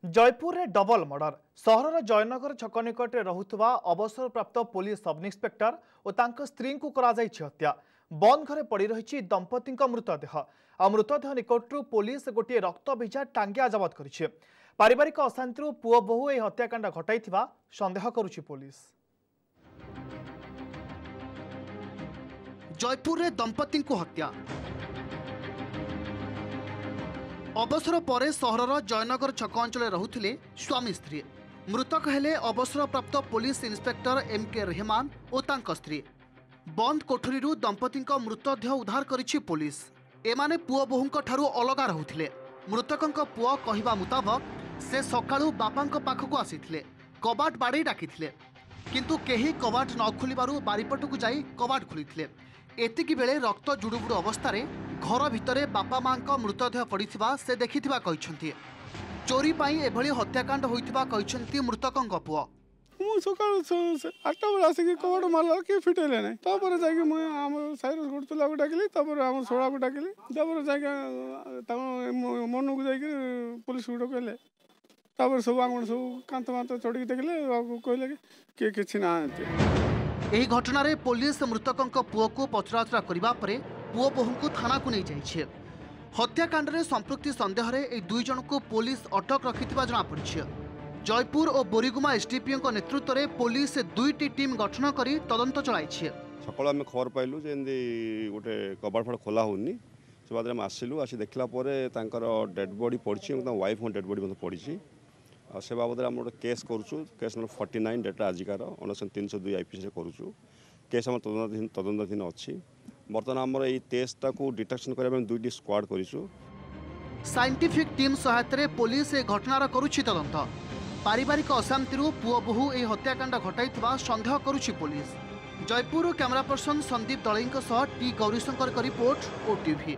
जयपुर रे double murder सहर जयनगर छक निकट रहुवा अवसरप्राप्त पुलिस सब इन्स्पेक्टर और स्त्री को हत्या बंद घरे पड़ रही दंपति मृतदेह आ मृतदेह निकटू पुलिस गोटे रक्त भिजा टांगिया जबत कर पारिवारिक अशांति पुओ बोहू यह हत्याकांड घटाई सन्देह करुछि पुलिस। जयपुर रे दंपति को हत्या अवसर पर सहरर जयनगर छक अंचल रुले स्वामी स्त्री मृतक हेले अवसरप्राप्त पुलिस इन्स्पेक्टर एम के रहमान और स्त्री। बंद कोठरी दंपति मृतदेह उद्धार करिछि पुलिस। एमाने पुओ बोहूंक ठारू अलगा रहुथिले। मृतकंक पुओ कहिबा मुताबक से सकाळू बापांक पाखकु आसीथिले, कबाट बाड़ी डाकिथिले, किंतु केही कबाट न खोलिबारु बारीपटकु जाई कबाट खोलिथिले। एतिकी बेले रक्त जुड़ुबुड़ अवस्था घर भितर बापा माँ मृतदेह पड़ा से देखिथिबा कहिसंती। चोरी पाई एभली हत्याकांड होइथिबा कहिसंती मृतकंक पुओ। मु सकाळ 8टा बेला आसिक कबाट मारला के फिटेले नै तापर जाके मु हम साइरस गुडतला को डाकिली तापर हम सोडा को डाकिली तापर जाके ता मनु को जाके पुलिस गुडो कहले तापर सब आंगण सब कांत मांत चढ़ी देखले कहले के किछि ना। एही घटना रे पुलिस मृतकंक पुओ को पचराउचरा करिबा परे पुओ बोहू को थाना को नहीं जाइए। हत्याकांड रे संपृक्ति सन्देह रे ए दुई जन को पुलिस अटक रखिथिबा जना पड़िछि। जयपुर और बोरीगुमा एसडीपीओ को नेतृत्व में पुलिस दुईटी टीम गठन करी तदंत चलाइछि। सकाळ आम खबर पाइलु जे गोटे कबाट फड़ खोला होनी से बाद आसिलु आसी देखला परे तांकर डेड बॉडी पड़ी वाइफ डेड बॉडी पड़ी से बाबद आम गोटे केस करुचु। केस नंबर 49 डेटा आजिकार 302 आईपीसी करुचु। केस आम तदंताधीन अच्छी। बर्तमान आमर ये केसटा को डिटेक्शन करने दुईटी स्क्वाड करिचु। साइंटिफिक टीम सहायता पुलिस ए घटनार करुछि तदंत। पारिवारिक अशांति पुओ बोहू ए हत्याकांड घटाई सन्देह करुछि police. Jaipur camera person Sandeep Dalai टी गौरीशंकर रिपोर्ट ओटीवी।